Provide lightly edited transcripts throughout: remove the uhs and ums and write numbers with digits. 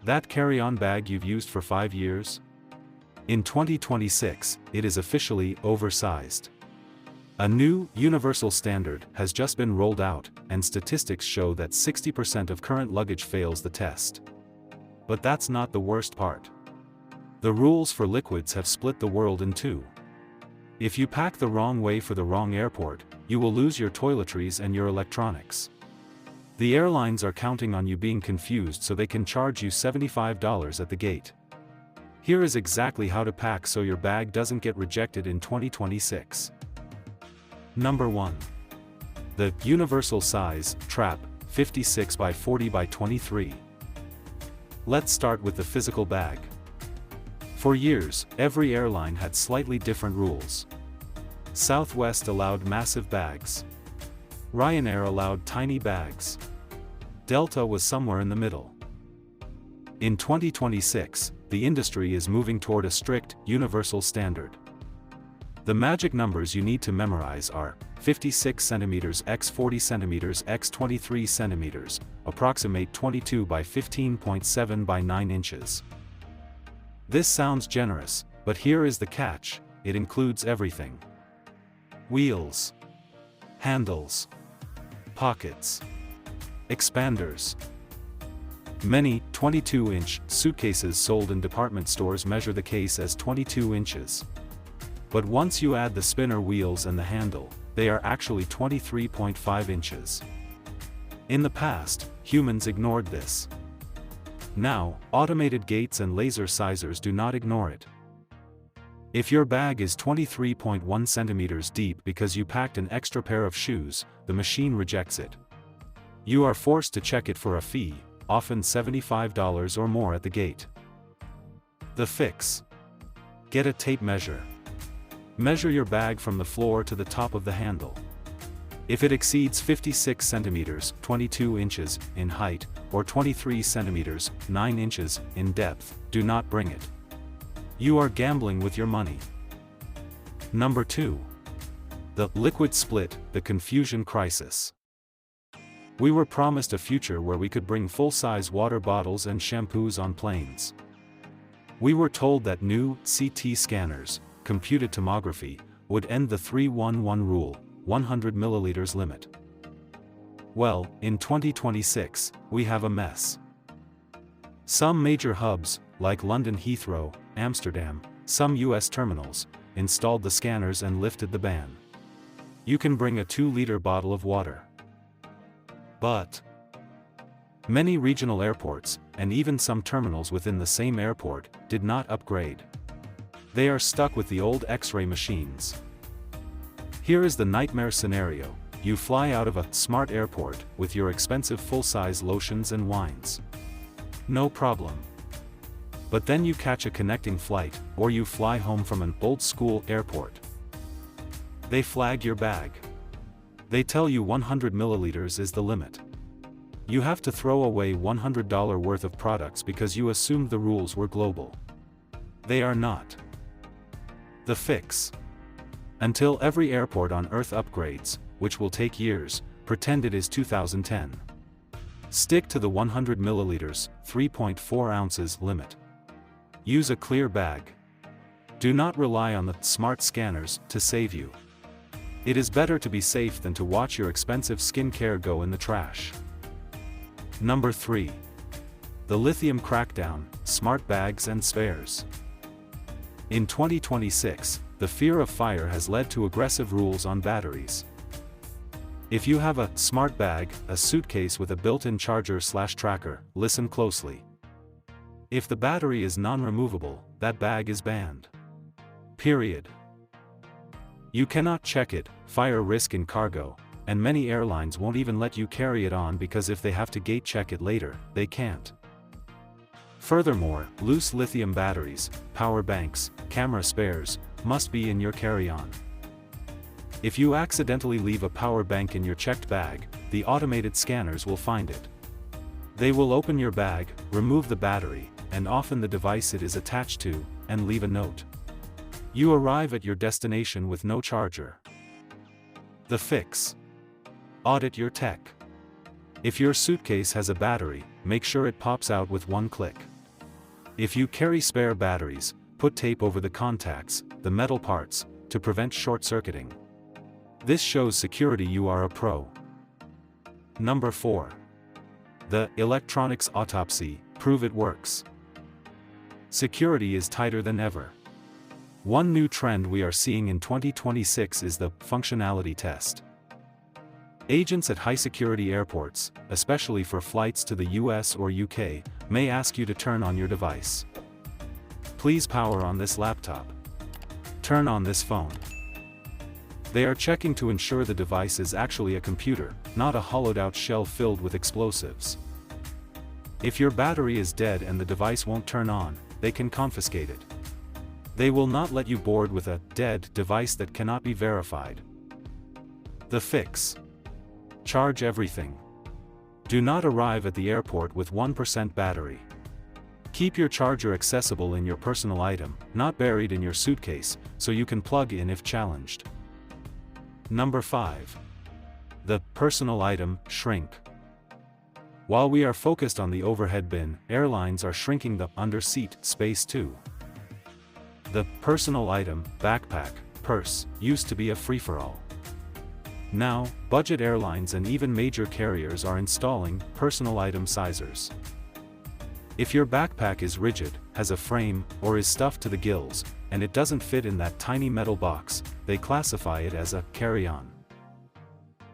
That carry-on bag you've used for 5 years? In 2026, it is officially oversized. A new, universal standard has just been rolled out, and statistics show that 60% of current luggage fails the test. But that's not the worst part. The rules for liquids have split the world in two. If you pack the wrong way for the wrong airport, you will lose your toiletries and your electronics. The airlines are counting on you being confused so they can charge you $75 at the gate. Here is exactly how to pack so your bag doesn't get rejected in 2026. Number 1. The Universal Size Trap 56 by 40 by 23. Let's start with the physical bag. For years, every airline had slightly different rules. Southwest allowed massive bags. Ryanair allowed tiny bags. Delta was somewhere in the middle. In 2026, the industry is moving toward a strict, universal standard. The magic numbers you need to memorize are 56 cm x 40 cm x 23 cm, approximate 22 by 15.7 by 9 inches. This sounds generous, but here is the catch: it includes everything. Wheels, handles, pockets, expanders. Many 22-inch suitcases sold in department stores measure the case as 22 inches. But once you add the spinner wheels and the handle, they are actually 23.5 inches. In the past, humans ignored this. Now, automated gates and laser sizers do not ignore it. If your bag is 23.1 centimeters deep because you packed an extra pair of shoes, the machine rejects it. You are forced to check it for a fee, often $75 or more at the gate. The fix: get a tape measure. Measure your bag from the floor to the top of the handle. If it exceeds 56 centimeters, 22 inches, in height, or 23 centimeters, 9 inches, in depth, do not bring it. You are gambling with your money. Number 2. The liquid split, the confusion crisis. We were promised a future where we could bring full-size water bottles and shampoos on planes. We were told that new CT scanners, computed tomography, would end the 311 rule, 100 milliliters limit. Well, in 2026, we have a mess. Some major hubs, like London Heathrow, Amsterdam, some US terminals, installed the scanners and lifted the ban. You can bring a 2-liter bottle of water. But many regional airports, and even some terminals within the same airport, did not upgrade. They are stuck with the old X-ray machines. Here is the nightmare scenario: you fly out of a smart airport with your expensive full-size lotions and wines. No problem. But then you catch a connecting flight, or you fly home from an old-school airport. They flag your bag. They tell you 100 milliliters is the limit. You have to throw away $100 worth of products because you assumed the rules were global. They are not. The fix: until every airport on Earth upgrades, which will take years, pretend it is 2010. Stick to the 100 milliliters, 3.4 ounces limit. Use a clear bag. Do not rely on the smart scanners to save you. It is better to be safe than to watch your expensive skincare go in the trash. Number 3. The Lithium Crackdown, smart bags and spares. In 2026, the fear of fire has led to aggressive rules on batteries. If you have a smart bag, a suitcase with a built-in charger/tracker, listen closely. If the battery is non-removable, that bag is banned. Period. You cannot check it, fire risk in cargo, and many airlines won't even let you carry it on because if they have to gate check it later, they can't. Furthermore, loose lithium batteries, power banks, camera spares, must be in your carry-on. If you accidentally leave a power bank in your checked bag, the automated scanners will find it. They will open your bag, remove the battery, and often the device it is attached to, and leave a note. You arrive at your destination with no charger. The fix: audit your tech. If your suitcase has a battery, make sure it pops out with one click. If you carry spare batteries, put tape over the contacts, the metal parts, to prevent short-circuiting. This shows security you are a pro. Number 4. The electronics autopsy, prove it works. Security is tighter than ever. One new trend we are seeing in 2026 is the functionality test. Agents at high-security airports, especially for flights to the US or UK, may ask you to turn on your device. Please power on this laptop. Turn on this phone. They are checking to ensure the device is actually a computer, not a hollowed-out shell filled with explosives. If your battery is dead and the device won't turn on, they can confiscate it. They will not let you board with a dead device that cannot be verified. The fix. Charge everything. Do not arrive at the airport with 1% battery. Keep your charger accessible in your personal item, not buried in your suitcase, so you can plug in if challenged. Number 5. The personal item shrink. While we are focused on the overhead bin, airlines are shrinking the under-seat space too. The personal item, backpack, purse, used to be a free-for-all. Now, budget airlines and even major carriers are installing personal item sizers. If your backpack is rigid, has a frame, or is stuffed to the gills, and it doesn't fit in that tiny metal box, they classify it as a carry-on.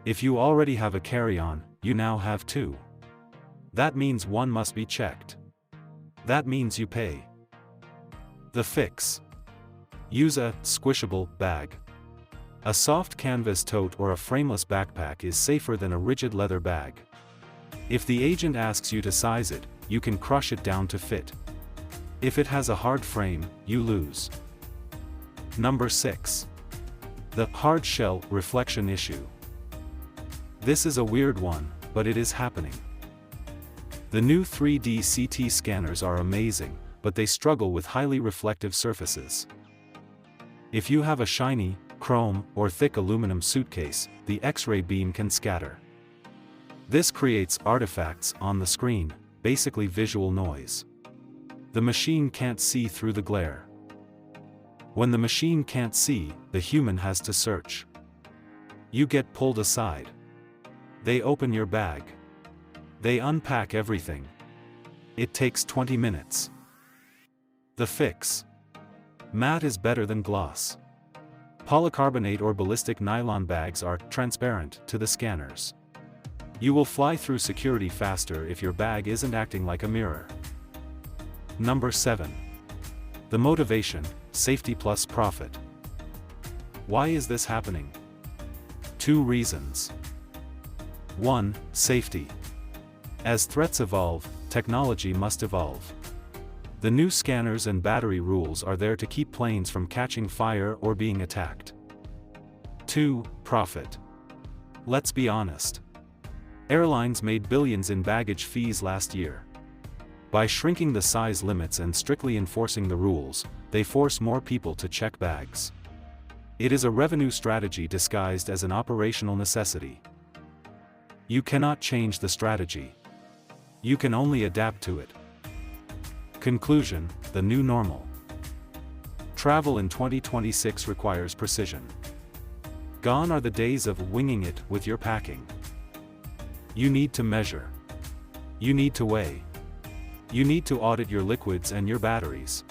If you already have a carry-on, you now have 2. That means one must be checked. That means you pay. The fix. Use a squishable bag. A soft canvas tote or a frameless backpack is safer than a rigid leather bag. If the agent asks you to size it, you can crush it down to fit. If it has a hard frame, you lose. Number 6. The hard shell reflection issue. This is a weird one, but it is happening. The new 3D CT scanners are amazing, but they struggle with highly reflective surfaces. If you have a shiny, chrome, or thick aluminum suitcase, the X-ray beam can scatter. This creates artifacts on the screen, basically visual noise. The machine can't see through the glare. When the machine can't see, the human has to search. You get pulled aside. They open your bag. They unpack everything. It takes 20 minutes. The fix. Matte is better than gloss. Polycarbonate or ballistic nylon bags are transparent to the scanners. You will fly through security faster if your bag isn't acting like a mirror. Number 7. The motivation, safety plus profit. Why is this happening? 2 reasons. 1. Safety. As threats evolve, technology must evolve. The new scanners and battery rules are there to keep planes from catching fire or being attacked. 2. Profit. Let's be honest. Airlines made billions in baggage fees last year. By shrinking the size limits and strictly enforcing the rules, they force more people to check bags. It is a revenue strategy disguised as an operational necessity. You cannot change the strategy. You can only adapt to it. Conclusion: the new normal. Travel in 2026 requires precision. Gone are the days of winging it with your packing. You need to measure. You need to weigh. You need to audit your liquids and your batteries.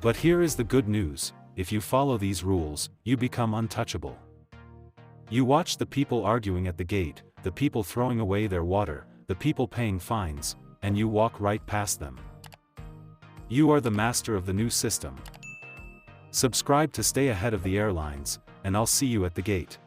But here is the good news: if you follow these rules, you become untouchable. You watch the people arguing at the gate, the people throwing away their water, the people paying fines, and you walk right past them. You are the master of the new system. Subscribe to stay ahead of the airlines, and I'll see you at the gate.